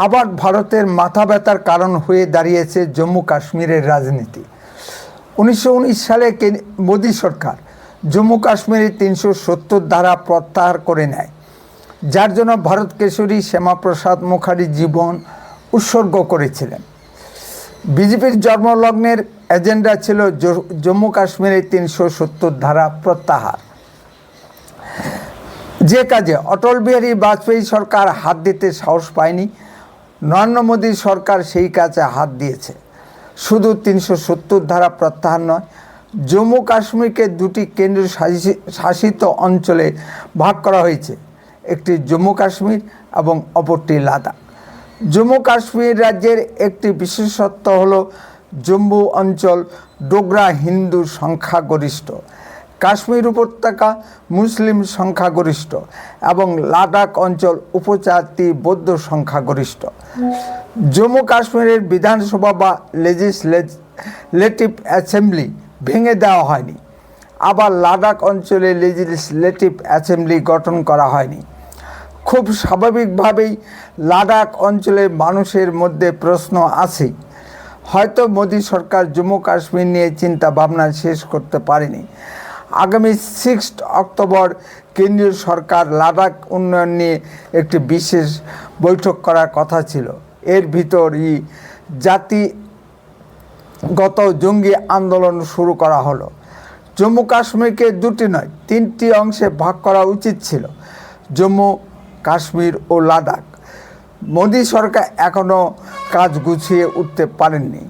আবার ভারতের মাথা ব্যথার কারণ হয়ে দাঁড়িয়েছে জম্মু কাশ্মীরের রাজনীতি। 1919 সালে মোদী সরকার জম্মু কাশ্মীরের 370 ধারা প্রত্যাহার করে নেয়, যার জন্য ভারত কেশরী শ্যামাপ্রসাদ মুখার্জি জীবন উৎসর্গ করেছিলেন। বিজেপির জন্মলগ্নের এজেন্ডা ছিল জম্মু কাশ্মীরের 370 ধারা প্রত্যাহার। যে কাজে অটল বিহারী বাজপেয়ী সরকার হাত দিতে সাহস পায়নি, নরেন্দ্র মোদী সরকার সেই কাজে হাত দিয়েছে। শুধু 370 ধারা প্রত্যাহার নয়, জম্মু কাশ্মীরকে দুটি কেন্দ্রীয় শাসিত অঞ্চলে ভাগ করা হয়েছে, একটি জম্মু কাশ্মীর এবং অপরটি লাদাখ। জম্মু কাশ্মীর রাজ্যের একটি বিশেষত্ব হল জম্মু অঞ্চল ডোগরা হিন্দু সংখ্যাগরিষ্ঠ, কাশ্মীর উপত্যকা মুসলিম সংখ্যাগরিষ্ঠ এবং লাদাখ অঞ্চল উপজাতি বৌদ্ধ সংখ্যাগরিষ্ঠ। জম্মু কাশ্মীরের বিধানসভা বা লেজিসলেটিভ অ্যাসেম্বলি ভেঙে দেওয়া হয়নি, আবার লাদাখ অঞ্চলে লেজিসলেটিভ অ্যাসেম্বলি গঠন করা হয়নি। খুব স্বাভাবিকভাবেই লাদাখ অঞ্চলের মানুষের মধ্যে প্রশ্ন আছে, হয়তো মোদী সরকার জম্মু কাশ্মীর নিয়ে চিন্তা ভাবনা শেষ করতে পারেনি। আগামী 6 অক্টোবর কেন্দ্রীয় সরকার লাদাখ উন্নয়ন নিয়ে একটি বিশেষ বৈঠক করার কথা ছিল। এর ভিতরই জাতিগত জঙ্গি আন্দোলন শুরু করা হলো। জম্মু কাশ্মীরকে দুটি নয় 3টি অংশে ভাগ করা উচিত ছিল, জম্মু কাশ্মীর ও লাদাখ। মোদী সরকার এখনও কাজ গুছিয়ে উঠতে পারেননি।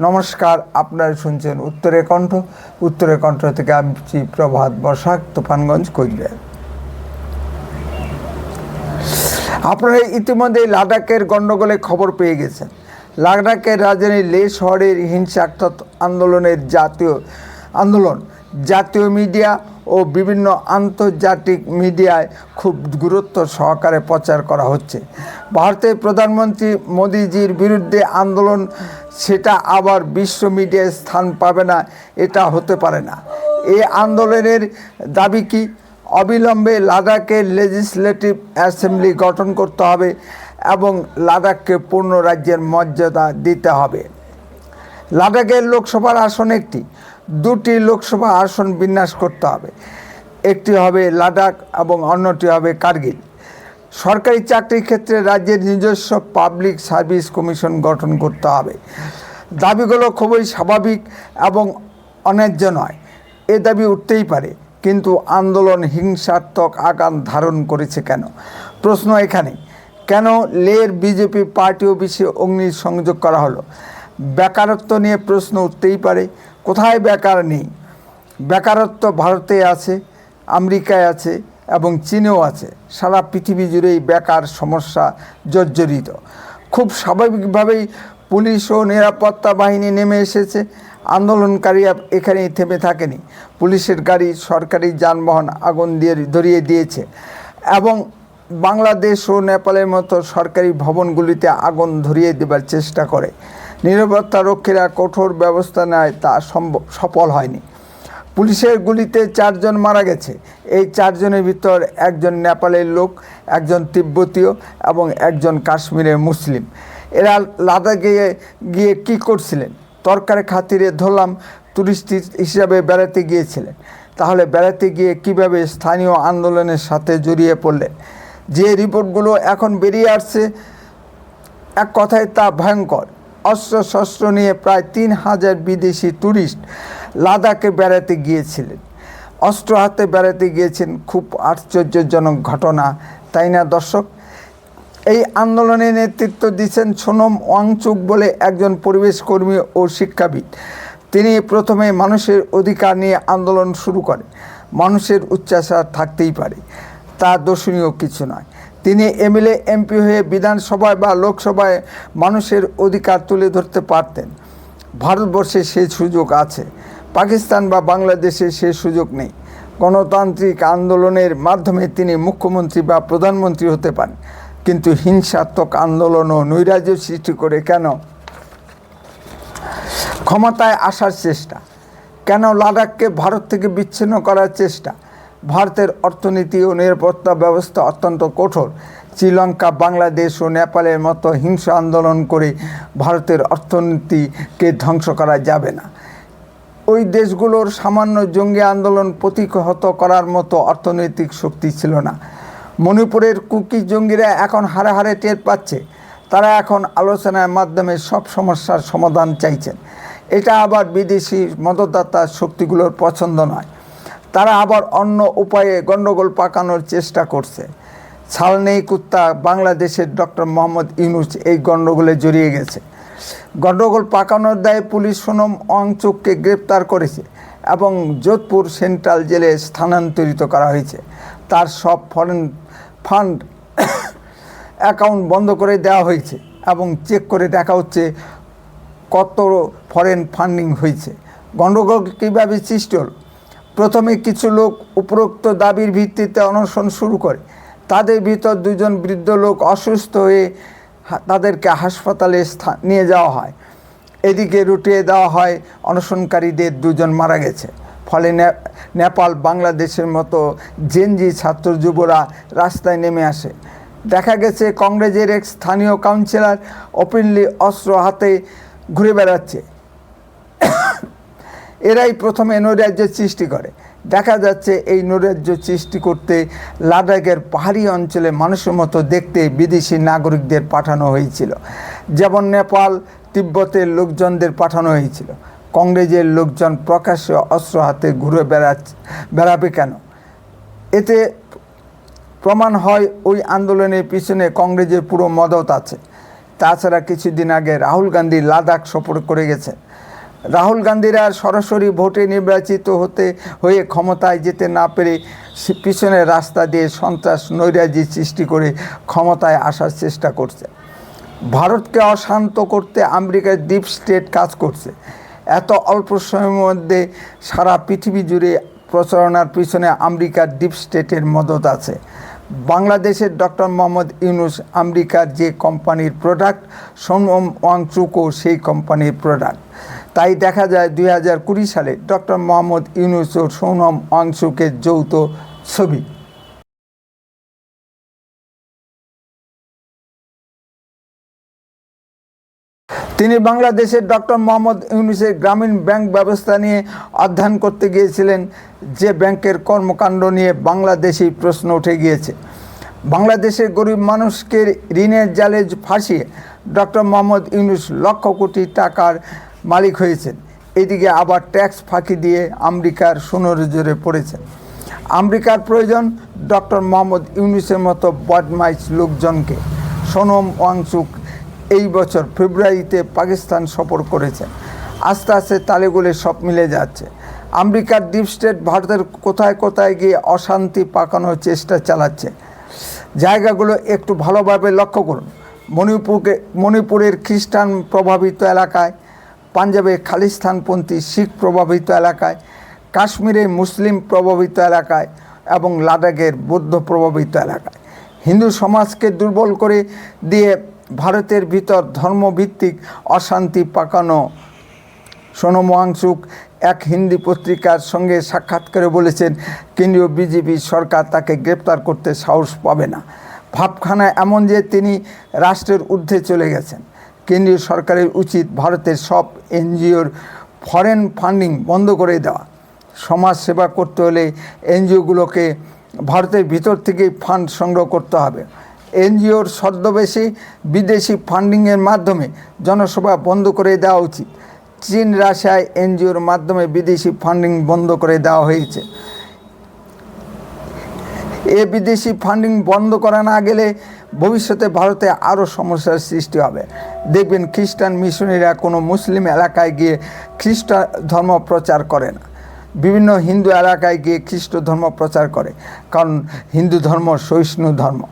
নমস্কার, আপনারা শুনছেন উত্তরের কণ্ঠ। উত্তরের কণ্ঠ থেকে আমি প্রভাত বসাক, তুফানগঞ্জ, কোচবিহার। আপনারা ইতিমধ্যেই লাদাখের গণ্ডগোলে খবর পেয়ে গেছেন। লাদাখের রাজধানী লে শহরের হিংসাত্মক জাতীয় মিডিয়া ও বিভিন্ন আন্তর্জাতিক মিডিয়ায় খুব গুরুত্ব সহকারে প্রচার করা হচ্ছে। ভারতের প্রধানমন্ত্রী মোদিজির বিরুদ্ধে আন্দোলন, সেটা আবার বিশ্ব মিডিয়ায় স্থান পাবে না, এটা হতে পারে না। এই আন্দোলনের দাবি কি? অবিলম্বে লাদাখের লেজিসলেটিভ অ্যাসেম্বলি গঠন করতে হবে এবং লাদাখকে পূর্ণ রাজ্যের মর্যাদা দিতে হবে। লাদাখের লোকসভার আসন একটি, 2টি লোকসভা আসন বিন্যাস করতে হবে। একটি হবে লাদাখ এবং অন্যটি হবে কার্গিল। সরকারি চাকরির ক্ষেত্রে রাজ্যের নিজস্ব পাবলিক সার্ভিস কমিশন গঠন করতে হবে। দাবিগুলো খুবই স্বাভাবিক এবং অন্যায্য নয়, এ দাবি উঠতেই পারে, কিন্তু আন্দোলন হিংসাত্মক আকার ধারণ করেছে কেন? প্রশ্ন এখানে, কেন লের বিজেপি পার্টি অফিসে অগ্নিসংযোগ করা হলো? বেকারত্ব নিয়ে প্রশ্ন উঠতেই পারে। কোথায় বেকার নেই? বেকারত্ব ভারতে আছে, আমেরিকায় আছে এবং চীনেও আছে। সারা পৃথিবী জুড়েই বেকার সমস্যা জর্জরিত। খুব স্বাভাবিকভাবেই পুলিশ ও নিরাপত্তা বাহিনী নেমে এসেছে। আন্দোলনকারীরা এখানেই থেমে থাকেনি। পুলিশের গাড়ি, সরকারি যানবাহন আগুন দিয়ে ধরিয়ে দিয়েছে এবং বাংলাদেশ ও নেপালের মতো সরকারি ভবনগুলিতে আগুন ধরিয়ে দেবার চেষ্টা করে। নিরাপত্তা রক্ষীরা কঠোর ব্যবস্থা নেয়, তা সফল হয়নি। পুলিশের গুলিতে 4 জন মারা গেছে। এই 4 জনের ভিতর 1 জন নেপালের লোক, 1 জন তিব্বতীয় এবং 1 জন কাশ্মীরের মুসলিম। এরা লাদাখে গিয়ে কী করছিলেন? তরকারি খাতিরে ধরলাম টুরিস্ট হিসাবে বেড়াতে গিয়েছিলেন। তাহলে বেড়াতে গিয়ে কিভাবে স্থানীয় আন্দোলনের সাথে জড়িয়ে পড়লেন? যে রিপোর্টগুলো এখন বেরিয়ে আসছে, এক কথায় তা ভয়ঙ্কর। অস্ত্রশস্ত্র নিয়ে প্রায় 3000 বিদেশি টুরিস্ট লাদাখে বেড়াতে গিয়েছিলেন, অস্ত্র হাতে বেড়াতে গিয়েছেন। খুব আশ্চর্যজনক ঘটনা, তাই না দর্শক? এই আন্দোলনে নেতৃত্ব দিচ্ছেন সোনম ওয়াংচুক বলে একজন পরিবেশ কর্মী ও শিক্ষাবিদ। তিনি প্রথমে মানুষের অধিকার নিয়ে আন্দোলন শুরু করেন। মানুষের উচ্চাশা থাকতেই পারে, তা দর্শনীয় কিছু নয়। তিনি এমএলএ এমপি হয়ে বিধানসভায় বা লোকসভায় মানুষের অধিকার তুলে ধরতে পারতেন। ভারতবর্ষে সেই সুযোগ আছে, পাকিস্তান বা বাংলাদেশে সেই সুযোগ নেই। গণতান্ত্রিক আন্দোলনের মাধ্যমে তিনি মুখ্যমন্ত্রী বা প্রধানমন্ত্রী হতে পারেন, কিন্তু হিংসাত্মক আন্দোলন ও নৈরাজ্য সৃষ্টি করে কেন ক্ষমতায় আসার চেষ্টা? কেন লাদাখকে ভারত থেকে বিচ্ছিন্ন করার চেষ্টা? ভারতের অর্থনীতি ও নিরাপত্তা ব্যবস্থা অত্যন্ত কঠোর। শ্রীলঙ্কা, বাংলাদেশ ও নেপালের মতো হিংস্র আন্দোলন করে ভারতের অর্থনীতিকে ধ্বংস করা যাবে না। ওই দেশগুলোর সামান্য জঙ্গি আন্দোলন প্রতিহত করার মতো অর্থনৈতিক শক্তি ছিল না। মণিপুরের কুকি জঙ্গিরা এখন হারে হারে টের পাচ্ছে। তারা এখন আলোচনার মাধ্যমে সব সমস্যার সমাধান চাইছেন। এটা আবার বিদেশি মদতদাতা শক্তিগুলোর পছন্দ নয়। তারা আবার অন্য উপায়ে গণ্ডগোল পাকানোর চেষ্টা করছে। ছালনেই কুত্তা বাংলাদেশের ডক্টর মোহাম্মদ ইউনূস এই গণ্ডগোলে জড়িয়ে গেছে। গণ্ডগোল পাকানোর দায়ে পুলিশ সোনম ওয়াংচুককে গ্রেপ্তার করেছে এবং যোধপুর সেন্ট্রাল জেলে স্থানান্তরিত করা হয়েছে। তার সব ফরেন ফান্ড অ্যাকাউন্ট বন্ধ করে দেওয়া হয়েছে এবং চেক করে দেখা হচ্ছে কত ফরেন ফান্ডিং হয়েছে। গণ্ডগোল কীভাবে সৃষ্টি হল? প্রথমে কিছু লোক উপরোক্ত দাবির ভিত্তিতে অনশন শুরু করে। তাদের ভিতর দুজন বৃদ্ধ লোক অসুস্থ হয়ে তাদেরকে হাসপাতালে নিয়ে যাওয়া হয়। এদিকে রুটিয়ে দেওয়া হয় অনশনকারীদের দুজন মারা গেছে। ফলে নেপাল, বাংলাদেশের মতো জেনজি ছাত্র যুবরা রাস্তায় নেমে আসে। দেখা গেছে কংগ্রেসের এক স্থানীয় কাউন্সিলর ওপেনলি অস্ত্র হাতে ঘুরে বেড়াচ্ছে। এরাই প্রথমে নৈরাজ্য সৃষ্টি করে। দেখা যাচ্ছে এই নৈরাজ্য সৃষ্টি করতে লাদাখের পাহাড়ি অঞ্চলে মানুষের মতো দেখতে বিদেশি নাগরিকদের পাঠানো হয়েছিল, যেমন নেপাল, তিব্বতের লোকজনদের পাঠানো হয়েছিল। কংগ্রেসের লোকজন প্রকাশ্যে অস্ত্র হাতে ঘুরে বেড়াবে কেন? এতে প্রমাণ হয় ওই আন্দোলনের পিছনে কংগ্রেসের পুরো মদত আছে। তাছাড়া কিছুদিন আগে রাহুল গান্ধী লাদাখ সফর করে গেছেন। রাহুল গান্ধীরা সরাসরি ভোটে নির্বাচিত হয়ে ক্ষমতায় যেতে না পেরে পিছনে রাস্তা দিয়ে সন্ত্রাস নৈরাজ্য সৃষ্টি করে ক্ষমতায় আসার চেষ্টা করছে। ভারতকে অশান্ত করতে আমেরিকার ডিপ স্টেট কাজ করছে। এত অল্প সময়ের মধ্যে সারা পৃথিবী জুড়ে প্রচারণার পিছনে আমেরিকার ডিপ স্টেটের মদত আছে। বাংলাদেশের ডক্টর মোহাম্মদ ইউনূস আমেরিকার যে কোম্পানির প্রোডাক্ট, সোনম ওয়াংচুকও সেই কোম্পানির প্রোডাক্ট। তাই দেখা যায় 2020 সালে ডক্টর মোহাম্মদ ইউনূস ও সোনম ওয়াংচুকের যৌথ ছবি। তিনি বাংলাদেশের ডক্টর মোহাম্মদ ইউনূসের গ্রামীণ ব্যাংক ব্যবস্থা নিয়ে অধ্যয়ন করতে গিয়েছিলেন, যে ব্যাংকের কর্মকাণ্ড নিয়ে বাংলাদেশেই প্রশ্ন উঠে গিয়েছে। বাংলাদেশের গরিব মানুষকে ঋণের জালে ফাঁসিয়ে ডক্টর মোহাম্মদ ইউনূস লক্ষ কোটি টাকার মালিক হয়েছেন। এদিকে আবার ট্যাক্স ফাঁকি দিয়ে আমেরিকার সুনজরে পড়েছেন। আমেরিকার প্রয়োজন ডক্টর মোহাম্মদ ইউনূসের মতো বদমাইশ লোকজনকে। সোনম ওয়াংচুক এই বছর ফেব্রুয়ারিতে পাকিস্তান সফর করেছেন। আস্তে আস্তে তালেগুলে সব মিলে যাচ্ছে। আমেরিকার ডিপ স্টেট ভারতের কোথায় কোথায় গিয়ে অশান্তি পাকানোর চেষ্টা চালাচ্ছে। জায়গাগুলো একটু ভালোভাবে লক্ষ্য করুন। মণিপুরের খ্রিস্টান প্রভাবিত এলাকায়, পাঞ্জাবের খালিস্তানপন্থী শিখ প্রভাবিত এলাকায়, কাশ্মীরের মুসলিম প্রভাবিত এলাকায় এবং লাদাখের বৌদ্ধ প্রভাবিত এলাকায় হিন্দু সমাজকে দুর্বল করে দিয়ে ভারতের ভিতর ধর্মভিত্তিক অশান্তি পাকানো। সোনম ওয়াংচুক এক হিন্দি পত্রিকার সঙ্গে সাক্ষাৎ করে বলেছেন, কেন্দ্রীয় বিজেপি সরকার তাকে গ্রেপ্তার করতে সাহস পাবে না। ভাবখানা এমন যে তিনি রাষ্ট্রের ঊর্ধ্বে চলে গেছেন। কেন্দ্রীয় সরকারের উচিত ভারতের সব এনজিওর ফরেন ফান্ডিং বন্ধ করে দেওয়া। সমাজ সেবা করতে হলে এনজিওগুলোকে ভারতের ভিতর থেকেই ফান্ড সংগ্রহ করতে হবে। এনজিওর ছদ্মবেশী বিদেশি ফান্ডিংয়ের মাধ্যমে জনসভা বন্ধ করে দেওয়া উচিত। চীন, রাশিয়ায় এনজিওর মাধ্যমে বিদেশি ফান্ডিং বন্ধ করে দেওয়া হয়েছে। বিদেশি ফান্ডিং বন্ধ করা না গেলে ভবিষ্যতে ভারতে আরও সমস্যার সৃষ্টি হবে। দেখবেন খ্রিস্টান মিশনারিরা কোনো মুসলিম এলাকায় গিয়ে খ্রিস্ট ধর্ম প্রচার করে না, বিভিন্ন হিন্দু এলাকায় গিয়ে খ্রিস্ট ধর্ম প্রচার করে, কারণ হিন্দু ধর্ম সহিষ্ণু ধর্ম।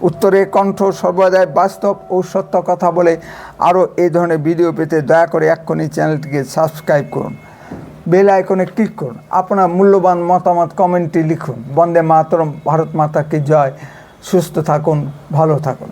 উত্তরে কণ্ঠ সর্বদাই বাস্তব ও সত্য কথা বলে। আরও এই ধরনের ভিডিও পেতে দয়া করে এক্ষুনি চ্যানেলটিকে সাবস্ক্রাইব করুন, বেল আইকনে ক্লিক করুন। আপনার মূল্যবান মতামত কমেন্টে লিখুন। বন্দে মাতরম, ভারত মাতাকে জয়। সুস্থ থাকুন, ভালো থাকুন।